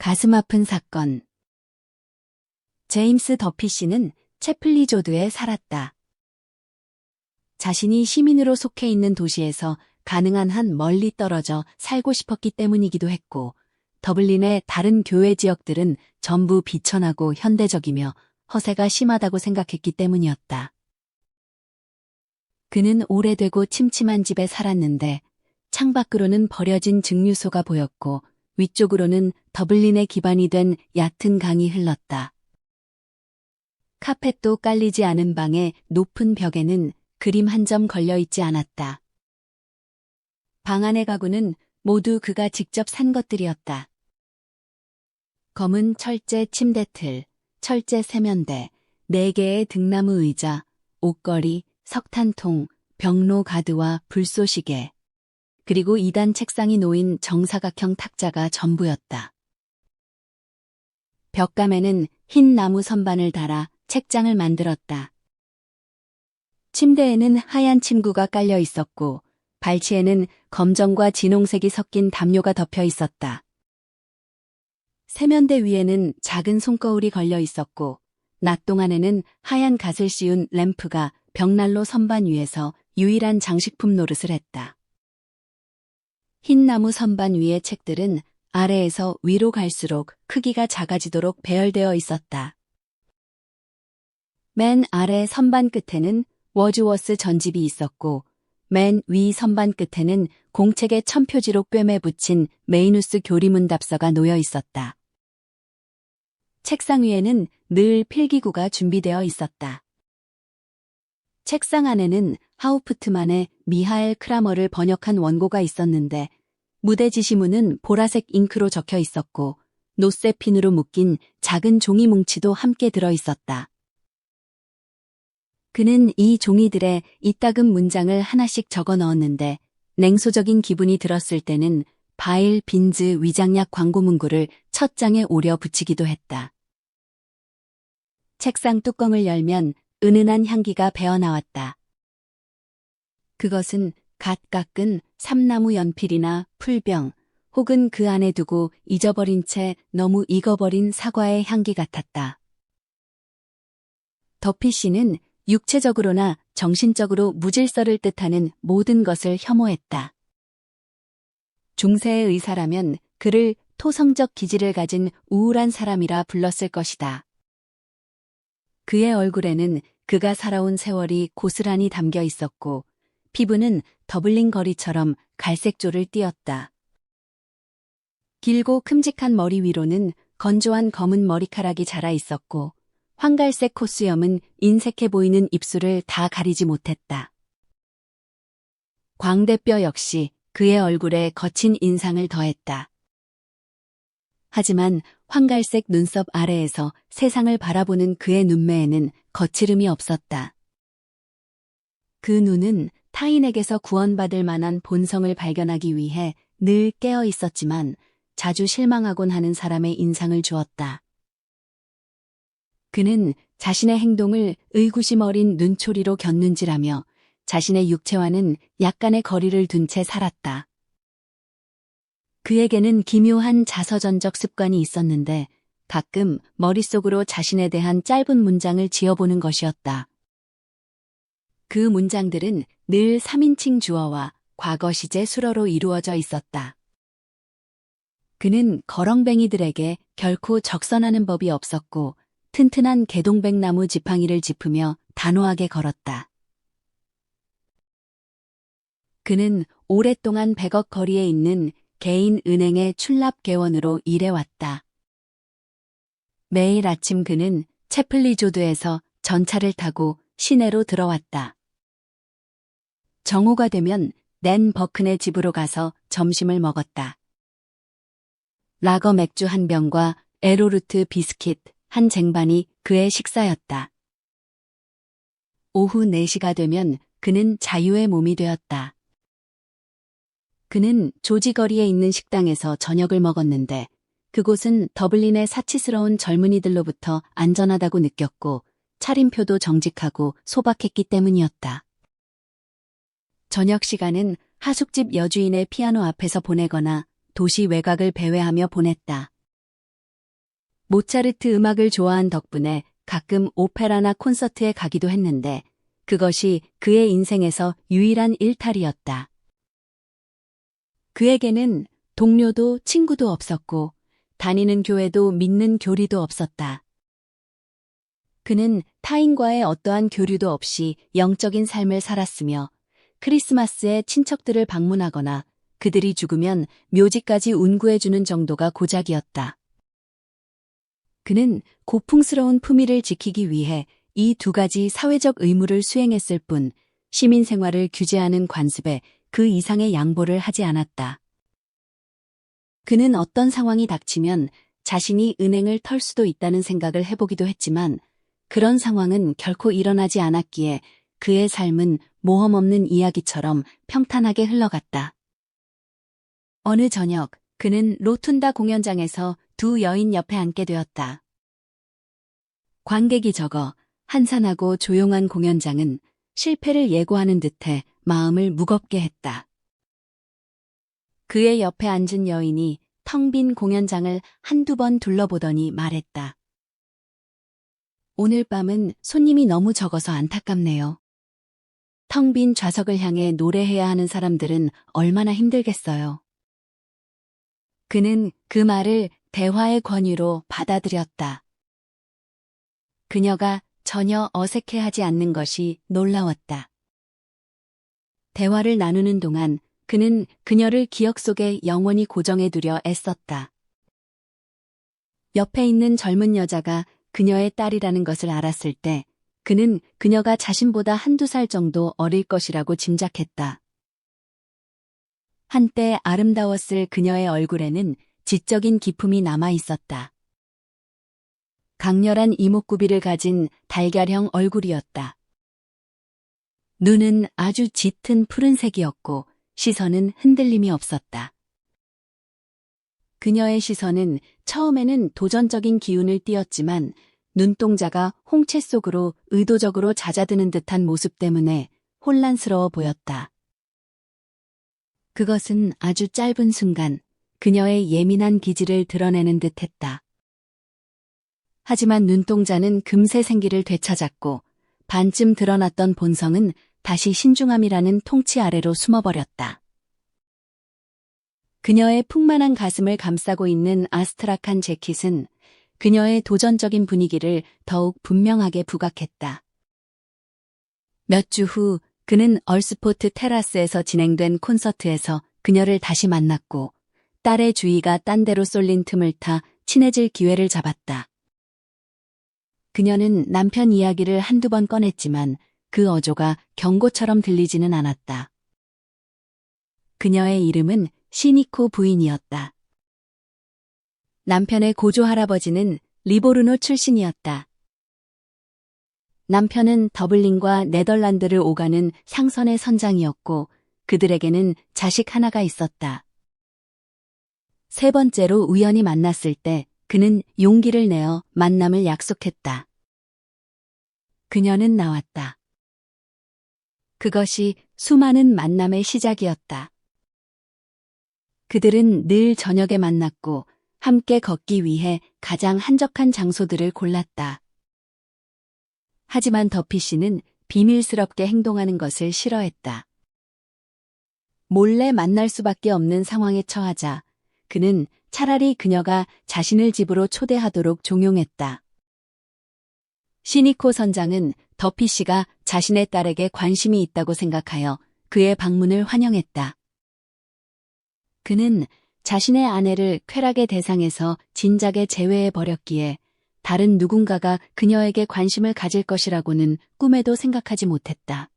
가슴 아픈 사건. 제임스 더피 씨는 채플리조드에 살았다. 자신이 시민으로 속해 있는 도시에서 가능한 한 멀리 떨어져 살고 싶었기 때문이기도 했고, 더블린의 다른 교외 지역들은 전부 비천하고 현대적이며 허세가 심하다고 생각했기 때문이었다. 그는 오래되고 침침한 집에 살았는데 창밖으로는 버려진 증류소가 보였고 위쪽으로는 더블린의 기반이 된 얕은 강이 흘렀다. 카펫도 깔리지 않은 방의 높은 벽에는 그림 한 점 걸려 있지 않았다. 방 안의 가구는 모두 그가 직접 산 것들이었다. 검은 철제 침대틀, 철제 세면대, 4개의 등나무 의자, 옷걸이, 석탄통, 벽로 가드와 불쏘시개, 그리고 2단 책상이 놓인 정사각형 탁자가 전부였다. 벽감에는 흰 나무 선반을 달아 책장을 만들었다. 침대에는 하얀 침구가 깔려 있었고 발치에는 검정과 진홍색이 섞인 담요가 덮여 있었다. 세면대 위에는 작은 손거울이 걸려 있었고 낮 동안에는 하얀 갓을 씌운 램프가 벽난로 선반 위에서 유일한 장식품 노릇을 했다. 흰 나무 선반 위의 책들은 아래에서 위로 갈수록 크기가 작아지도록 배열되어 있었다. 맨 아래 선반 끝에는 워즈워스 전집이 있었고 맨 위 선반 끝에는 공책에 첨표지로 꿰매 붙인 메이누스 교리문답서가 놓여 있었다. 책상 위에는 늘 필기구가 준비되어 있었다. 책상 안에는 하우프트만의 미하엘 크라머를 번역한 원고가 있었는데 무대 지시문은 보라색 잉크로 적혀 있었고 노쇠핀으로 묶인 작은 종이 뭉치도 함께 들어 있었다. 그는 이 종이들에 이따금 문장을 하나씩 적어 넣었는데 냉소적인 기분이 들었을 때는 바일 빈즈 위장약 광고 문구를 첫 장에 오려 붙이기도 했다. 책상 뚜껑을 열면 은은한 향기가 배어나왔다. 그것은 갓 깎은 삼나무 연필이나 풀병 혹은 그 안에 두고 잊어버린 채 너무 익어버린 사과의 향기 같았다. 더피 씨는 육체적으로나 정신적으로 무질서를 뜻하는 모든 것을 혐오했다. 중세의 의사라면 그를 토성적 기질을 가진 우울한 사람이라 불렀을 것이다. 그의 얼굴에는 그가 살아온 세월이 고스란히 담겨 있었고 피부는 더블린 거리처럼 갈색조를 띠었다. 길고 큼직한 머리 위로는 건조한 검은 머리카락이 자라 있었고 황갈색 콧수염은 인색해 보이는 입술을 다 가리지 못했다. 광대뼈 역시 그의 얼굴에 거친 인상을 더했다. 하지만 황갈색 눈썹 아래에서 세상을 바라보는 그의 눈매에는 거칠음이 없었다. 그 눈은 타인에게서 구원받을 만한 본성을 발견하기 위해 늘 깨어 있었지만 자주 실망하곤 하는 사람의 인상을 주었다. 그는 자신의 행동을 의구심 어린 눈초리로 곁눈질하며 자신의 육체와는 약간의 거리를 둔 채 살았다. 그에게는 기묘한 자서전적 습관이 있었는데 가끔 머릿속으로 자신에 대한 짧은 문장을 지어보는 것이었다. 그 문장들은 늘 3인칭 주어와 과거 시제 수러로 이루어져 있었다. 그는 거렁뱅이들에게 결코 적선하는 법이 없었고 튼튼한 개동백나무 지팡이를 짚으며 단호하게 걸었다. 그는 오랫동안 100억 거리에 있는 개인 은행의 출납개원으로 일해왔다. 매일 아침 그는 채플리조드에서 전차를 타고 시내로 들어왔다. 정오가 되면 낸 버큰의 집으로 가서 점심을 먹었다. 라거 맥주 한 병과 에로루트 비스킷 한 쟁반이 그의 식사였다. 오후 4시가 되면 그는 자유의 몸이 되었다. 그는 조지거리에 있는 식당에서 저녁을 먹었는데 그곳은 더블린의 사치스러운 젊은이들로부터 안전하다고 느꼈고 차림표도 정직하고 소박했기 때문이었다. 저녁 시간은 하숙집 여주인의 피아노 앞에서 보내거나 도시 외곽을 배회하며 보냈다. 모차르트 음악을 좋아한 덕분에 가끔 오페라나 콘서트에 가기도 했는데 그것이 그의 인생에서 유일한 일탈이었다. 그에게는 동료도 친구도 없었고 다니는 교회도 믿는 교리도 없었다. 그는 타인과의 어떠한 교류도 없이 영적인 삶을 살았으며 크리스마스에 친척들을 방문하거나 그들이 죽으면 묘지까지 운구해주는 정도가 고작이었다. 그는 고풍스러운 품위를 지키기 위해 이 두 가지 사회적 의무를 수행했을 뿐 시민 생활을 규제하는 관습에 그 이상의 양보를 하지 않았다. 그는 어떤 상황이 닥치면 자신이 은행을 털 수도 있다는 생각을 해보기도 했지만 그런 상황은 결코 일어나지 않았기에 그의 삶은 모험 없는 이야기처럼 평탄하게 흘러갔다. 어느 저녁 그는 로툰다 공연장에서 두 여인 옆에 앉게 되었다. 관객이 적어 한산하고 조용한 공연장은 실패를 예고하는 듯해 마음을 무겁게 했다. 그의 옆에 앉은 여인이 텅 빈 공연장을 한두 번 둘러보더니 말했다. 오늘 밤은 손님이 너무 적어서 안타깝네요. 텅 빈 좌석을 향해 노래해야 하는 사람들은 얼마나 힘들겠어요. 그는 그 말을 대화의 권유로 받아들였다. 그녀가 전혀 어색해하지 않는 것이 놀라웠다. 대화를 나누는 동안 그는 그녀를 기억 속에 영원히 고정해두려 애썼다. 옆에 있는 젊은 여자가 그녀의 딸이라는 것을 알았을 때 그는 그녀가 자신보다 한두 살 정도 어릴 것이라고 짐작했다. 한때 아름다웠을 그녀의 얼굴에는 지적인 기품이 남아 있었다. 강렬한 이목구비를 가진 달걀형 얼굴이었다. 눈은 아주 짙은 푸른색이었고 시선은 흔들림이 없었다. 그녀의 시선은 처음에는 도전적인 기운을 띠었지만 눈동자가 홍채 속으로 의도적으로 잦아드는 듯한 모습 때문에 혼란스러워 보였다. 그것은 아주 짧은 순간 그녀의 예민한 기질을 드러내는 듯했다. 하지만 눈동자는 금세 생기를 되찾았고 반쯤 드러났던 본성은 다시 신중함이라는 통치 아래로 숨어버렸다. 그녀의 풍만한 가슴을 감싸고 있는 아스트라칸 재킷은 그녀의 도전적인 분위기를 더욱 분명하게 부각했다. 몇 주 후 그는 얼스포트 테라스에서 진행된 콘서트에서 그녀를 다시 만났고 딸의 주의가 딴 데로 쏠린 틈을 타 친해질 기회를 잡았다. 그녀는 남편 이야기를 한두 번 꺼냈지만 그 어조가 경고처럼 들리지는 않았다. 그녀의 이름은 시니코 부인이었다. 남편의 고조 할아버지는 리보르노 출신이었다. 남편은 더블린과 네덜란드를 오가는 상선의 선장이었고 그들에게는 자식 하나가 있었다. 세 번째로 우연히 만났을 때 그는 용기를 내어 만남을 약속했다. 그녀는 나왔다. 그것이 수많은 만남의 시작이었다. 그들은 늘 저녁에 만났고 함께 걷기 위해 가장 한적한 장소들을 골랐다. 하지만 더피 씨는 비밀스럽게 행동하는 것을 싫어했다. 몰래 만날 수밖에 없는 상황에 처하자 그는 차라리 그녀가 자신을 집으로 초대하도록 종용했다. 시니코 선장은 더피 씨가 자신의 딸에게 관심이 있다고 생각하여 그의 방문을 환영했다. 그는 자신의 아내를 쾌락의 대상에서 진작에 제외해버렸기에 다른 누군가가 그녀에게 관심을 가질 것이라고는 꿈에도 생각하지 못했다.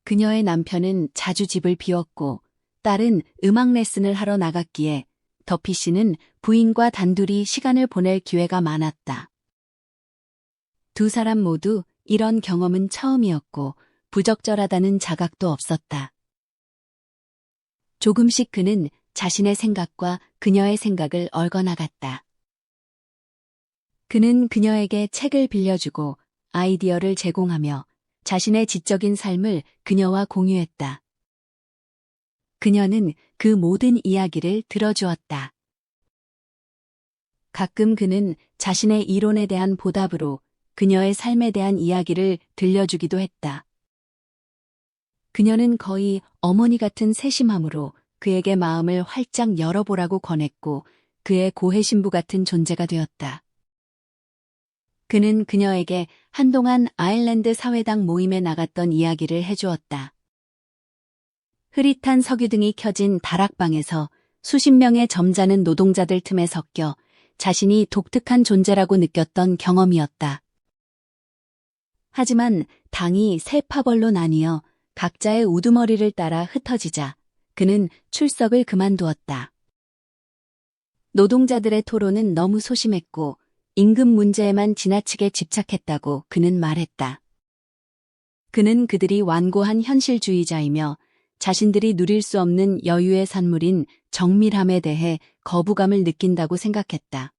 그녀의 남편은 자주 집을 비웠고 딸은 음악 레슨을 하러 나갔기에 더피 씨는 부인과 단둘이 시간을 보낼 기회가 많았다. 두 사람 모두 이런 경험은 처음이었고 부적절하다는 자각도 없었다. 조금씩 그는 자신의 생각과 그녀의 생각을 얽어나갔다. 그는 그녀에게 책을 빌려주고 아이디어를 제공하며 자신의 지적인 삶을 그녀와 공유했다. 그녀는 그 모든 이야기를 들어주었다. 가끔 그는 자신의 이론에 대한 보답으로 그녀의 삶에 대한 이야기를 들려주기도 했다. 그녀는 거의 어머니 같은 세심함으로 그에게 마음을 활짝 열어보라고 권했고 그의 고해 신부 같은 존재가 되었다. 그는 그녀에게 한동안 아일랜드 사회당 모임에 나갔던 이야기를 해주었다. 흐릿한 석유등이 켜진 다락방에서 수십 명의 점잖은 노동자들 틈에 섞여 자신이 독특한 존재라고 느꼈던 경험이었다. 하지만 당이 세 파벌로 나뉘어 각자의 우두머리를 따라 흩어지자 그는 출석을 그만두었다. 노동자들의 토론은 너무 소심했고 임금 문제에만 지나치게 집착했다고 그는 말했다. 그는 그들이 완고한 현실주의자이며 자신들이 누릴 수 없는 여유의 산물인 정밀함에 대해 거부감을 느낀다고 생각했다.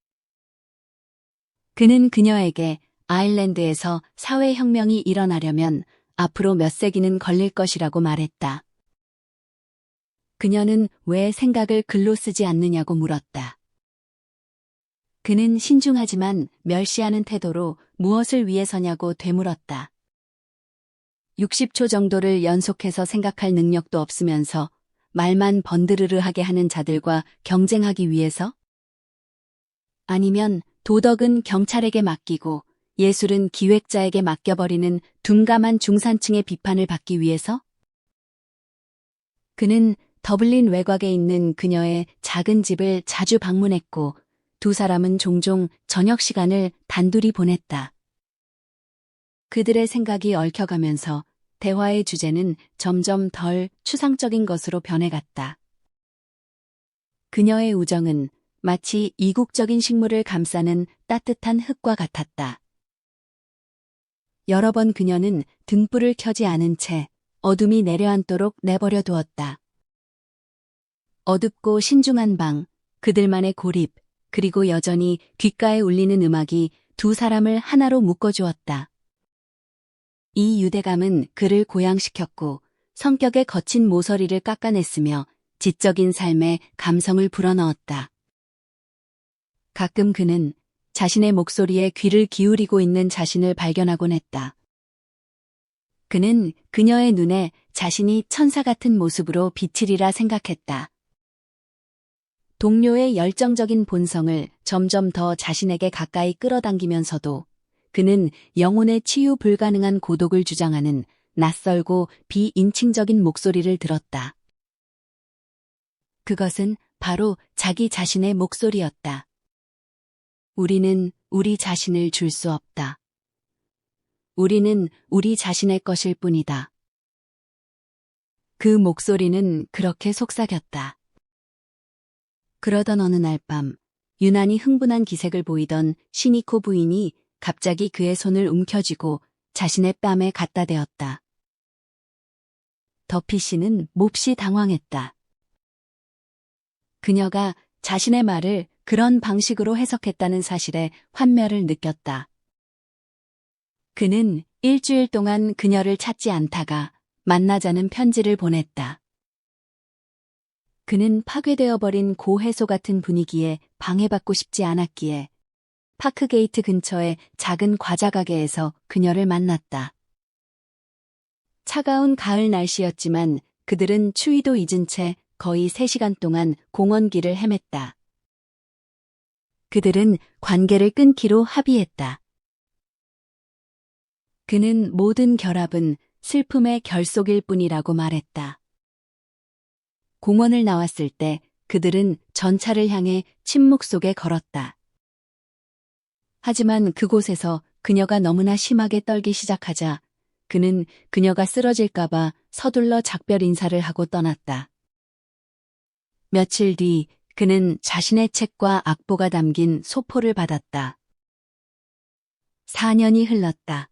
그는 그녀에게 아일랜드에서 사회혁명이 일어나려면 앞으로 몇 세기는 걸릴 것이라고 말했다. 그녀는 왜 생각을 글로 쓰지 않느냐고 물었다. 그는 신중하지만 멸시하는 태도로 무엇을 위해서냐고 되물었다. 60초 정도를 연속해서 생각할 능력도 없으면서 말만 번드르르하게 하는 자들과 경쟁하기 위해서? 아니면 도덕은 경찰에게 맡기고 예술은 기획자에게 맡겨버리는 둔감한 중산층의 비판을 받기 위해서? 그는 더블린 외곽에 있는 그녀의 작은 집을 자주 방문했고 두 사람은 종종 저녁 시간을 단둘이 보냈다. 그들의 생각이 얽혀가면서 대화의 주제는 점점 덜 추상적인 것으로 변해갔다. 그녀의 우정은 마치 이국적인 식물을 감싸는 따뜻한 흙과 같았다. 여러 번 그녀는 등불을 켜지 않은 채 어둠이 내려앉도록 내버려 두었다. 어둡고 신중한 방, 그들만의 고립, 그리고 여전히 귓가에 울리는 음악이 두 사람을 하나로 묶어주었다. 이 유대감은 그를 고양시켰고 성격의 거친 모서리를 깎아냈으며 지적인 삶에 감성을 불어넣었다. 가끔 그는 자신의 목소리에 귀를 기울이고 있는 자신을 발견하곤 했다. 그는 그녀의 눈에 자신이 천사 같은 모습으로 비치리라 생각했다. 동료의 열정적인 본성을 점점 더 자신에게 가까이 끌어당기면서도 그는 영혼의 치유 불가능한 고독을 주장하는 낯설고 비인칭적인 목소리를 들었다. 그것은 바로 자기 자신의 목소리였다. 우리는 우리 자신을 줄 수 없다. 우리는 우리 자신의 것일 뿐이다. 그 목소리는 그렇게 속삭였다. 그러던 어느 날 밤, 유난히 흥분한 기색을 보이던 시니코 부인이 갑자기 그의 손을 움켜쥐고 자신의 뺨에 갖다 대었다. 더피 씨는 몹시 당황했다. 그녀가 자신의 말을 그런 방식으로 해석했다는 사실에 환멸을 느꼈다. 그는 일주일 동안 그녀를 찾지 않다가 만나자는 편지를 보냈다. 그는 파괴되어 버린 고해소 같은 분위기에 방해받고 싶지 않았기에 파크게이트 근처의 작은 과자 가게에서 그녀를 만났다. 차가운 가을 날씨였지만 그들은 추위도 잊은 채 거의 3시간 동안 공원길을 헤맸다. 그들은 관계를 끊기로 합의했다. 그는 모든 결합은 슬픔의 결속일 뿐이라고 말했다. 공원을 나왔을 때 그들은 전차를 향해 침묵 속에 걸었다. 하지만 그곳에서 그녀가 너무나 심하게 떨기 시작하자 그는 그녀가 쓰러질까봐 서둘러 작별 인사를 하고 떠났다. 며칠 뒤 그는 자신의 책과 악보가 담긴 소포를 받았다. 4년이 흘렀다.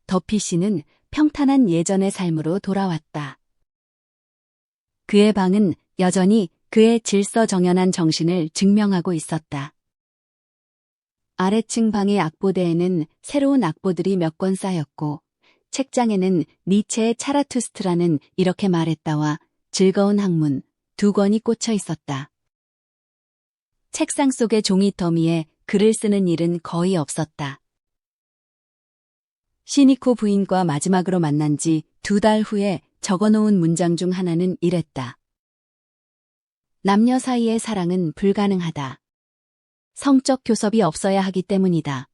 더피 씨는 평탄한 예전의 삶으로 돌아왔다. 그의 방은 여전히 그의 질서정연한 정신을 증명하고 있었다. 아래층 방의 악보대에는 새로운 악보들이 몇 권 쌓였고 책장에는 니체의 차라투스트라는 이렇게 말했다와 즐거운 학문 2권이 꽂혀 있었다. 책상 속의 종이 더미에 글을 쓰는 일은 거의 없었다. 시니코 부인과 마지막으로 만난 지 2달 후에 적어놓은 문장 중 하나는 이랬다. 남녀 사이의 사랑은 불가능하다. 성적 교섭이 없어야 하기 때문이다.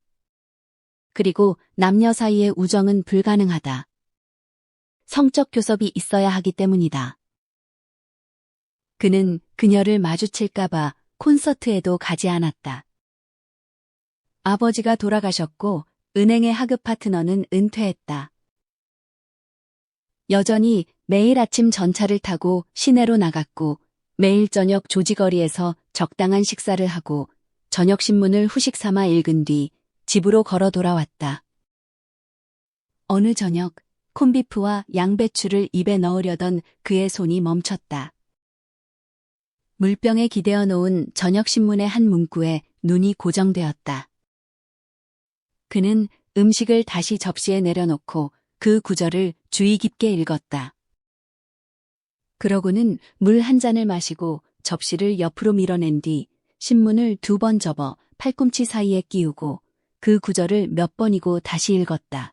그리고 남녀 사이의 우정은 불가능하다. 성적 교섭이 있어야 하기 때문이다. 그는 그녀를 마주칠까봐 콘서트에도 가지 않았다. 아버지가 돌아가셨고 은행의 하급 파트너는 은퇴했다. 여전히 매일 아침 전차를 타고 시내로 나갔고 매일 저녁 조지거리에서 적당한 식사를 하고 저녁 신문을 후식 삼아 읽은 뒤 집으로 걸어 돌아왔다. 어느 저녁 콘비프와 양배추를 입에 넣으려던 그의 손이 멈췄다. 물병에 기대어 놓은 저녁 신문의 한 문구에 눈이 고정되었다. 그는 음식을 다시 접시에 내려놓고 그 구절을 주의 깊게 읽었다. 그러고는 물 한 잔을 마시고 접시를 옆으로 밀어낸 뒤 신문을 2번 접어 팔꿈치 사이에 끼우고 그 구절을 몇 번이고 다시 읽었다.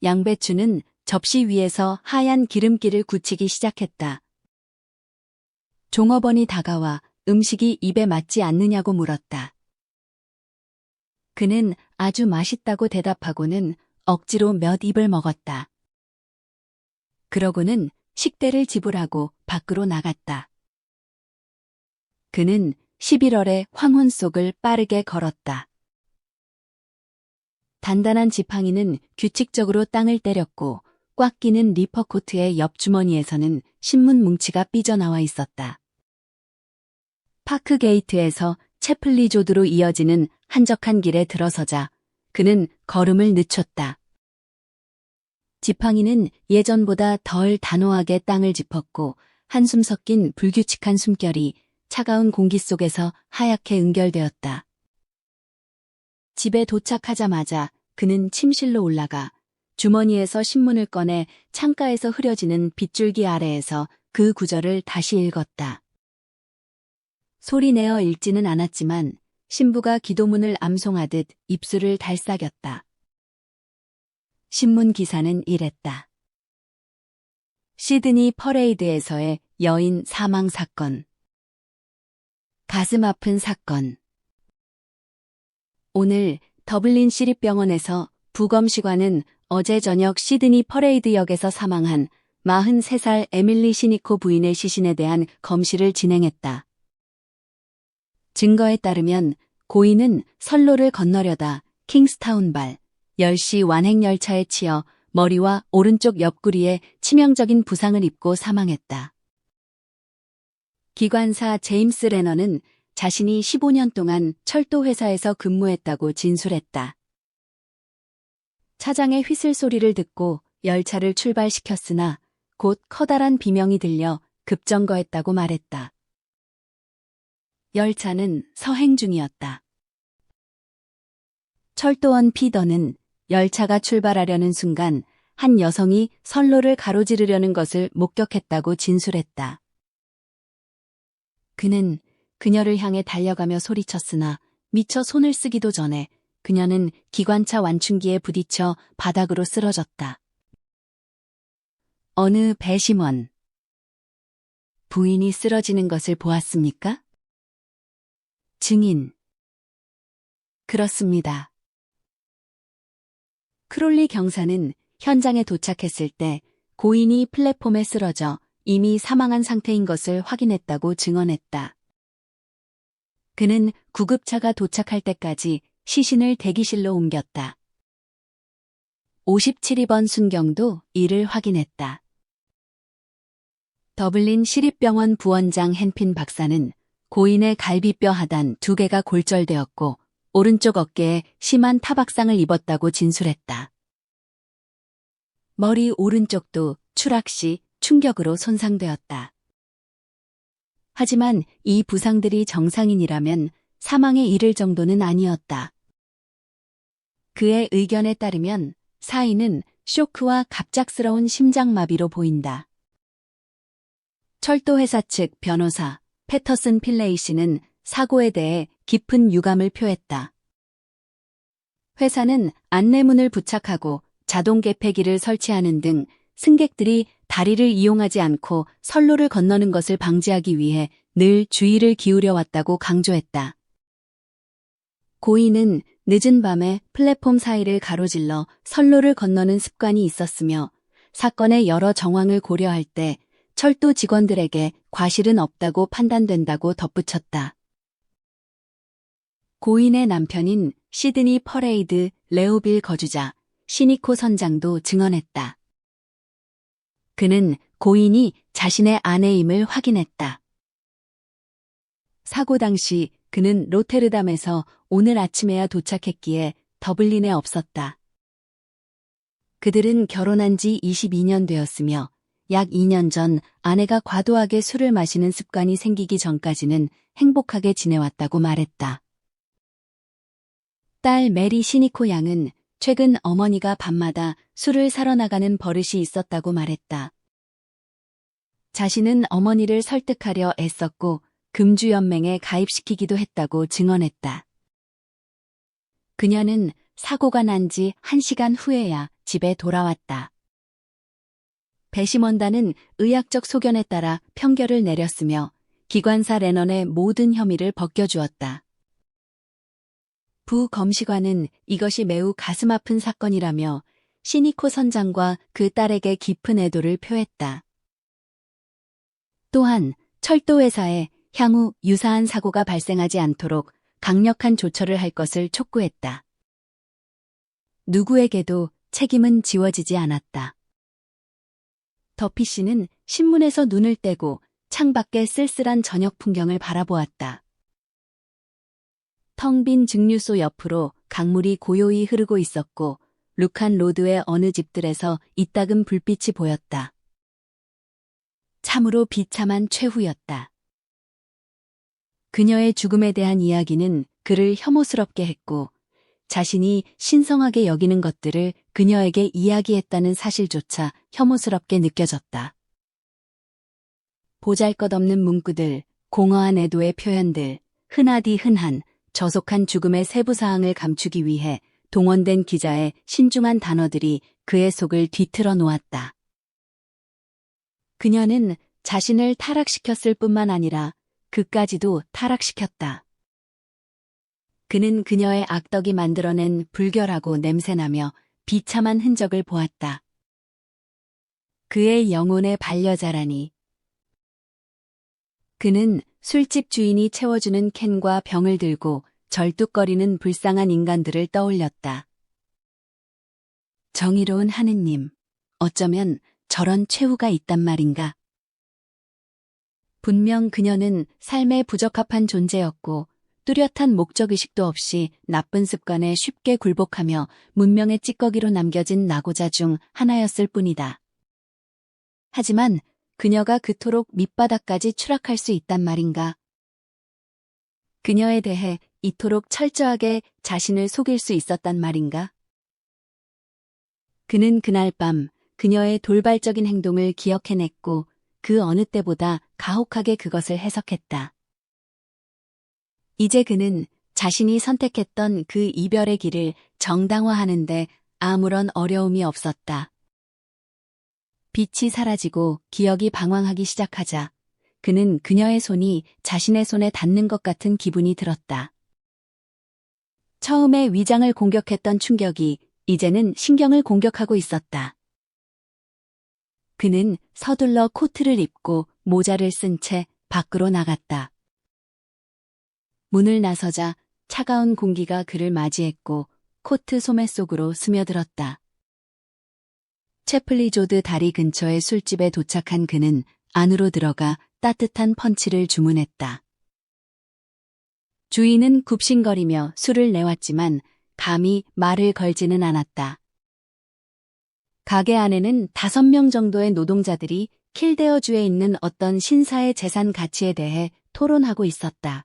양배추는 접시 위에서 하얀 기름기를 굳히기 시작했다. 종업원이 다가와 음식이 입에 맞지 않느냐고 물었다. 그는 아주 맛있다고 대답하고는 억지로 몇 입을 먹었다. 그러고는 식대를 지불하고 밖으로 나갔다. 그는 11월의 황혼 속을 빠르게 걸었다. 단단한 지팡이는 규칙적으로 땅을 때렸고 꽉 끼는 리퍼코트의 옆 주머니에서는 신문 뭉치가 삐져나와 있었다. 파크 게이트에서 채플리조드로 이어지는 한적한 길에 들어서자 그는 걸음을 늦췄다. 지팡이는 예전보다 덜 단호하게 땅을 짚었고 한숨 섞인 불규칙한 숨결이 차가운 공기 속에서 하얗게 응결되었다. 집에 도착하자마자 그는 침실로 올라가 주머니에서 신문을 꺼내 창가에서 흐려지는 빗줄기 아래에서 그 구절을 다시 읽었다. 소리내어 읽지는 않았지만 신부가 기도문을 암송하듯 입술을 달싹였다. 신문 기사는 이랬다. 시드니 퍼레이드에서의 여인 사망 사건. 가슴 아픈 사건. 오늘 더블린 시립병원에서 부검시관은 어제 저녁 시드니 퍼레이드역에서 사망한 43살 에밀리 시니코 부인의 시신에 대한 검시를 진행했다. 증거에 따르면 고인은 선로를 건너려다 킹스타운발 10시 완행열차에 치여 머리와 오른쪽 옆구리에 치명적인 부상을 입고 사망했다. 기관사 제임스 레너는 자신이 15년 동안 철도회사에서 근무했다고 진술했다. 차장의 휘슬 소리를 듣고 열차를 출발시켰으나 곧 커다란 비명이 들려 급정거했다고 말했다. 열차는 서행 중이었다. 철도원 피더는 열차가 출발하려는 순간 한 여성이 선로를 가로지르려는 것을 목격했다고 진술했다. 그는 그녀를 향해 달려가며 소리쳤으나 미처 손을 쓰기도 전에 그녀는 기관차 완충기에 부딪혀 바닥으로 쓰러졌다. 어느 배심원. 부인이 쓰러지는 것을 보았습니까? 증인. 그렇습니다. 크롤리 경사는 현장에 도착했을 때 고인이 플랫폼에 쓰러져 이미 사망한 상태인 것을 확인했다고 증언했다. 그는 구급차가 도착할 때까지 시신을 대기실로 옮겼다. 57입원 순경도 이를 확인했다. 더블린 시립병원 부원장 헨핀 박사는 고인의 갈비뼈 하단 2개가 골절되었고 오른쪽 어깨에 심한 타박상을 입었다고 진술했다. 머리 오른쪽도 추락 시 충격으로 손상되었다. 하지만 이 부상들이 정상인이라면 사망에 이를 정도는 아니었다. 그의 의견에 따르면 사인은 쇼크와 갑작스러운 심장마비로 보인다. 철도회사 측 변호사 패터슨 필레이 씨는 사고에 대해 깊은 유감을 표했다. 회사는 안내문을 부착하고 자동 개폐기를 설치하는 등 승객들이 다리를 이용하지 않고 선로를 건너는 것을 방지하기 위해 늘 주의를 기울여 왔다고 강조했다. 고인은 늦은 밤에 플랫폼 사이를 가로질러 선로를 건너는 습관이 있었으며 사건의 여러 정황을 고려할 때 철도 직원들에게 과실은 없다고 판단된다고 덧붙였다. 고인의 남편인 시드니 퍼레이드 레오빌 거주자 시니코 선장도 증언했다. 그는 고인이 자신의 아내임을 확인했다. 사고 당시 그는 로테르담에서 오늘 아침에야 도착했기에 더블린에 없었다. 그들은 결혼한 지 22년 되었으며 약 2년 전 아내가 과도하게 술을 마시는 습관이 생기기 전까지는 행복하게 지내왔다고 말했다. 딸 메리 시니코 양은 최근 어머니가 밤마다 술을 사러 나가는 버릇이 있었다고 말했다. 자신은 어머니를 설득하려 애썼고 금주연맹에 가입시키기도 했다고 증언했다. 그녀는 사고가 난 지 1시간 후에야 집에 돌아왔다. 배심원단은 의학적 소견에 따라 평결을 내렸으며 기관사 레넌의 모든 혐의를 벗겨주었다. 부 검시관은 이것이 매우 가슴 아픈 사건이라며 시니코 선장과 그 딸에게 깊은 애도를 표했다. 또한 철도회사에 향후 유사한 사고가 발생하지 않도록 강력한 조처를 할 것을 촉구했다. 누구에게도 책임은 지워지지 않았다. 더피 씨는 신문에서 눈을 떼고 창밖의 쓸쓸한 저녁 풍경을 바라보았다. 텅 빈 증류소 옆으로 강물이 고요히 흐르고 있었고 루칸 로드의 어느 집들에서 이따금 불빛이 보였다. 참으로 비참한 최후였다. 그녀의 죽음에 대한 이야기는 그를 혐오스럽게 했고 자신이 신성하게 여기는 것들을 그녀에게 이야기했다는 사실조차 혐오스럽게 느껴졌다. 보잘것없는 문구들, 공허한 애도의 표현들, 흔하디 흔한, 저속한 죽음의 세부사항을 감추기 위해 동원된 기자의 신중한 단어들이 그의 속을 뒤틀어 놓았다. 그녀는 자신을 타락시켰을 뿐만 아니라 그까지도 타락시켰다. 그는 그녀의 악덕이 만들어낸 불결하고 냄새나며 비참한 흔적을 보았다. 그의 영혼의 반려자라니. 그는 술집 주인이 채워주는 캔과 병을 들고 절뚝거리는 불쌍한 인간들을 떠올렸다. 정의로운 하느님, 어쩌면 저런 최후가 있단 말인가. 분명 그녀는 삶에 부적합한 존재였고 뚜렷한 목적의식도 없이 나쁜 습관에 쉽게 굴복하며 문명의 찌꺼기로 남겨진 낙오자 중 하나였을 뿐이다. 하지만 그녀가 그토록 밑바닥까지 추락할 수 있단 말인가. 그녀에 대해 이토록 철저하게 자신을 속일 수 있었단 말인가. 그는 그날 밤 그녀의 돌발적인 행동을 기억해냈고 그 어느 때보다 가혹하게 그것을 해석했다. 이제 그는 자신이 선택했던 그 이별의 길을 정당화하는데 아무런 어려움이 없었다. 빛이 사라지고 기억이 방황하기 시작하자 그는 그녀의 손이 자신의 손에 닿는 것 같은 기분이 들었다. 처음에 위장을 공격했던 충격이 이제는 신경을 공격하고 있었다. 그는 서둘러 코트를 입고 모자를 쓴 채 밖으로 나갔다. 문을 나서자 차가운 공기가 그를 맞이했고 코트 소매 속으로 스며들었다. 채플리조드 다리 근처의 술집에 도착한 그는 안으로 들어가 따뜻한 펀치를 주문했다. 주인은 굽신거리며 술을 내왔지만 감히 말을 걸지는 않았다. 가게 안에는 5명 정도의 노동자들이 킬데어주에 있는 어떤 신사의 재산 가치에 대해 토론하고 있었다.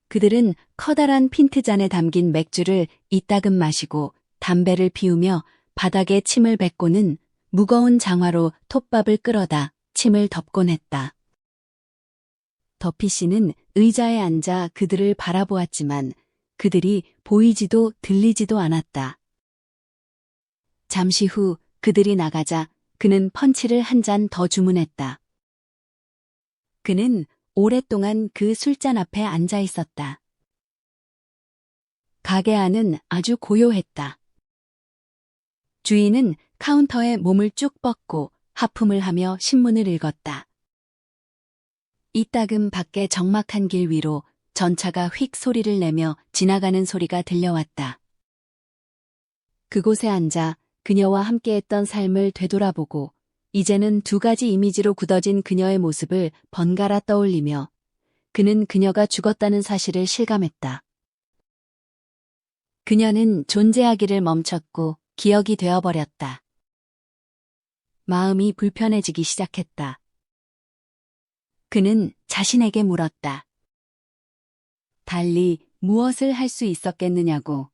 그들은 커다란 핀트잔에 담긴 맥주를 이따금 마시고 담배를 피우며 바닥에 침을 뱉고는 무거운 장화로 톱밥을 끌어다 침을 덮곤 했다. 더피 씨는 의자에 앉아 그들을 바라보았지만 그들이 보이지도 들리지도 않았다. 잠시 후 그들이 나가자 그는 펀치를 한 잔 더 주문했다. 그는 오랫동안 그 술잔 앞에 앉아 있었다. 가게 안은 아주 고요했다. 주인은 카운터에 몸을 쭉 뻗고 하품을 하며 신문을 읽었다. 이따금 밖에 적막한 길 위로 전차가 휙 소리를 내며 지나가는 소리가 들려왔다. 그곳에 앉아 그녀와 함께했던 삶을 되돌아보고 이제는 두 가지 이미지로 굳어진 그녀의 모습을 번갈아 떠올리며 그는 그녀가 죽었다는 사실을 실감했다. 그녀는 존재하기를 멈췄고 기억이 되어버렸다. 마음이 불편해지기 시작했다. 그는 자신에게 물었다. 달리 무엇을 할 수 있었겠느냐고.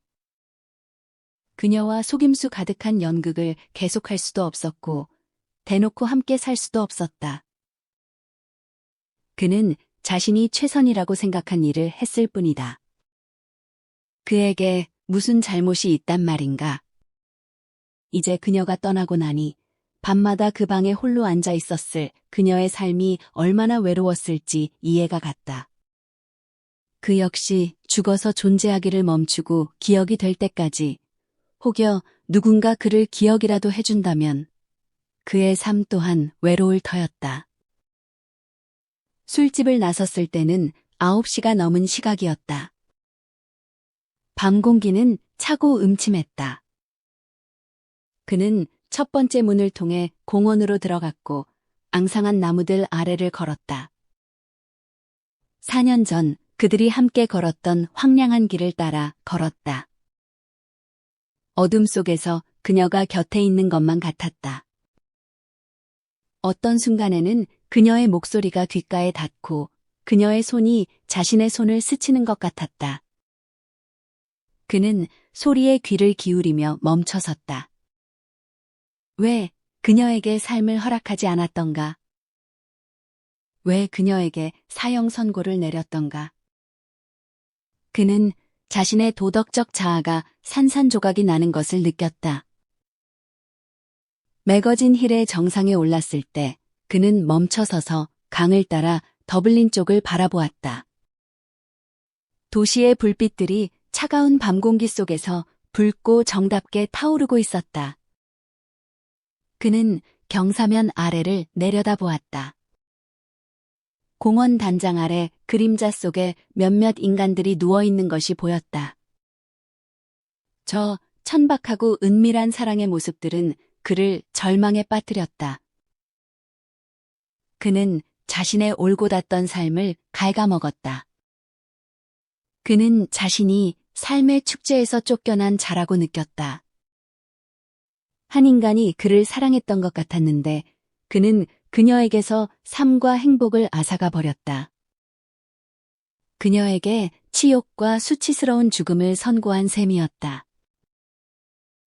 그녀와 속임수 가득한 연극을 계속할 수도 없었고 대놓고 함께 살 수도 없었다. 그는 자신이 최선이라고 생각한 일을 했을 뿐이다. 그에게 무슨 잘못이 있단 말인가. 이제 그녀가 떠나고 나니 밤마다 그 방에 홀로 앉아 있었을 그녀의 삶이 얼마나 외로웠을지 이해가 갔다. 그 역시 죽어서 존재하기를 멈추고 기억이 될 때까지 혹여 누군가 그를 기억이라도 해준다면 그의 삶 또한 외로울 터였다. 술집을 나섰을 때는 9시가 넘은 시각이었다. 밤 공기는 차고 음침했다. 그는 첫 번째 문을 통해 공원으로 들어갔고 앙상한 나무들 아래를 걸었다. 4년 전 그들이 함께 걸었던 황량한 길을 따라 걸었다. 어둠 속에서 그녀가 곁에 있는 것만 같았다. 어떤 순간에는 그녀의 목소리가 귓가에 닿고 그녀의 손이 자신의 손을 스치는 것 같았다. 그는 소리에 귀를 기울이며 멈춰섰다. 왜 그녀에게 삶을 허락하지 않았던가? 왜 그녀에게 사형 선고를 내렸던가? 그는 자신의 도덕적 자아가 산산조각이 나는 것을 느꼈다. 매거진 힐의 정상에 올랐을 때 그는 멈춰서서 강을 따라 더블린 쪽을 바라보았다. 도시의 불빛들이 차가운 밤 공기 속에서 붉고 정답게 타오르고 있었다. 그는 경사면 아래를 내려다보았다. 공원 단장 아래 그림자 속에 몇몇 인간들이 누워있는 것이 보였다. 저 천박하고 은밀한 사랑의 모습들은 그를 절망에 빠뜨렸다. 그는 자신의 올고 닿던 삶을 갉아먹었다. 그는 자신이 삶의 축제에서 쫓겨난 자라고 느꼈다. 한 인간이 그를 사랑했던 것 같았는데 그는 그녀에게서 삶과 행복을 앗아가 버렸다. 그녀에게 치욕과 수치스러운 죽음을 선고한 셈이었다.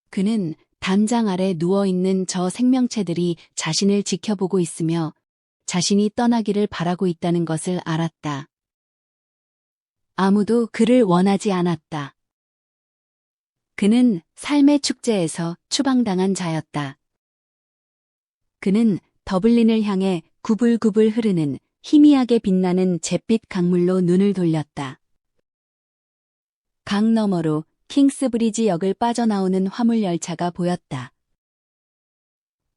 그는 담장 아래 누워있는 저 생명체들이 자신을 지켜보고 있으며 자신이 떠나기를 바라고 있다는 것을 알았다. 아무도 그를 원하지 않았다. 그는 삶의 축제에서 추방당한 자였다. 그는 더블린을 향해 구불구불 흐르는 희미하게 빛나는 잿빛 강물로 눈을 돌렸다. 강 너머로 킹스브리지 역을 빠져나오는 화물열차가 보였다.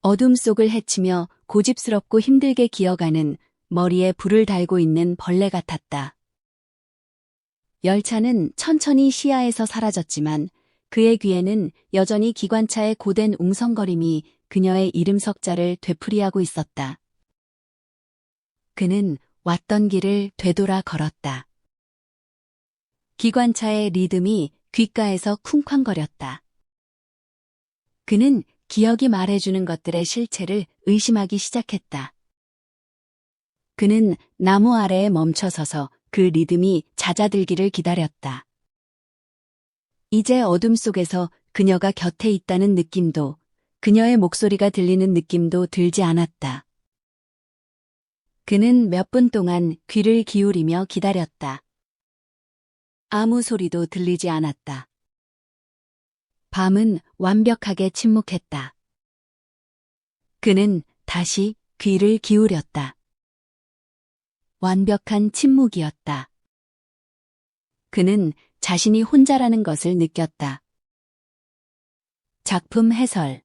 어둠 속을 헤치며 고집스럽고 힘들게 기어가는 머리에 불을 달고 있는 벌레 같았다. 열차는 천천히 시야에서 사라졌지만 그의 귀에는 여전히 기관차의 고된 웅성거림이 그녀의 이름 석자를 되풀이하고 있었다. 그는 왔던 길을 되돌아 걸었다. 기관차의 리듬이 귓가에서 쿵쾅거렸다. 그는 기억이 말해주는 것들의 실체를 의심하기 시작했다. 그는 나무 아래에 멈춰서서 그 리듬이 잦아들기를 기다렸다. 이제 어둠 속에서 그녀가 곁에 있다는 느낌도 그녀의 목소리가 들리는 느낌도 들지 않았다. 그는 몇 분 동안 귀를 기울이며 기다렸다. 아무 소리도 들리지 않았다. 밤은 완벽하게 침묵했다. 그는 다시 귀를 기울였다. 완벽한 침묵이었다. 그는 자신이 혼자라는 것을 느꼈다. 작품 해설.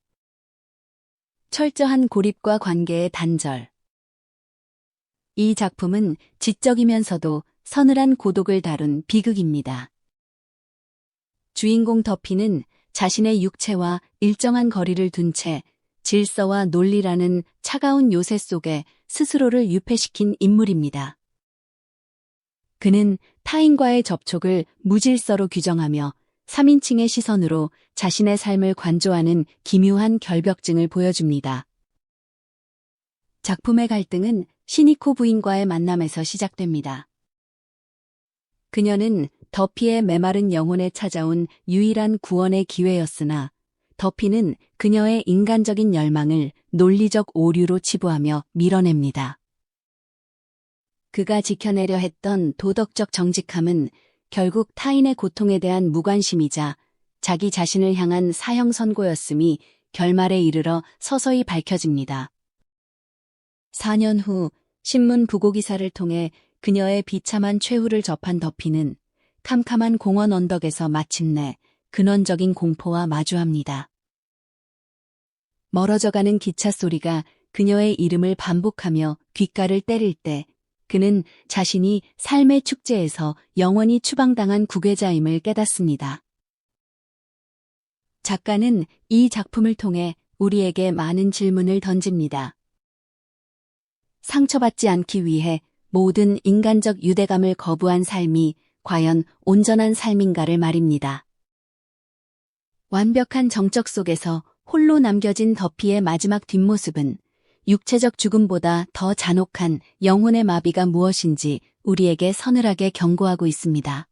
철저한 고립과 관계의 단절. 이 작품은 지적이면서도 서늘한 고독을 다룬 비극입니다. 주인공 더피는 자신의 육체와 일정한 거리를 둔 채 질서와 논리라는 차가운 요새 속에 스스로를 유폐시킨 인물입니다. 그는 타인과의 접촉을 무질서로 규정하며 3인칭의 시선으로 자신의 삶을 관조하는 기묘한 결벽증을 보여줍니다. 작품의 갈등은 시니코 부인과의 만남에서 시작됩니다. 그녀는 더피의 메마른 영혼에 찾아온 유일한 구원의 기회였으나 더피는 그녀의 인간적인 열망을 논리적 오류로 치부하며 밀어냅니다. 그가 지켜내려 했던 도덕적 정직함은 결국 타인의 고통에 대한 무관심이자 자기 자신을 향한 사형 선고였음이 결말에 이르러 서서히 밝혀집니다. 4년 후 신문 부고기사를 통해 그녀의 비참한 최후를 접한 더피는 캄캄한 공원 언덕에서 마침내 근원적인 공포와 마주합니다. 멀어져가는 기차 소리가 그녀의 이름을 반복하며 귓가를 때릴 때 그는 자신이 삶의 축제에서 영원히 추방당한 구괴자임을 깨닫습니다. 작가는 이 작품을 통해 우리에게 많은 질문을 던집니다. 상처받지 않기 위해 모든 인간적 유대감을 거부한 삶이 과연 온전한 삶인가를 말입니다. 완벽한 정적 속에서 홀로 남겨진 더피의 마지막 뒷모습은 육체적 죽음보다 더 잔혹한 영혼의 마비가 무엇인지 우리에게 서늘하게 경고하고 있습니다.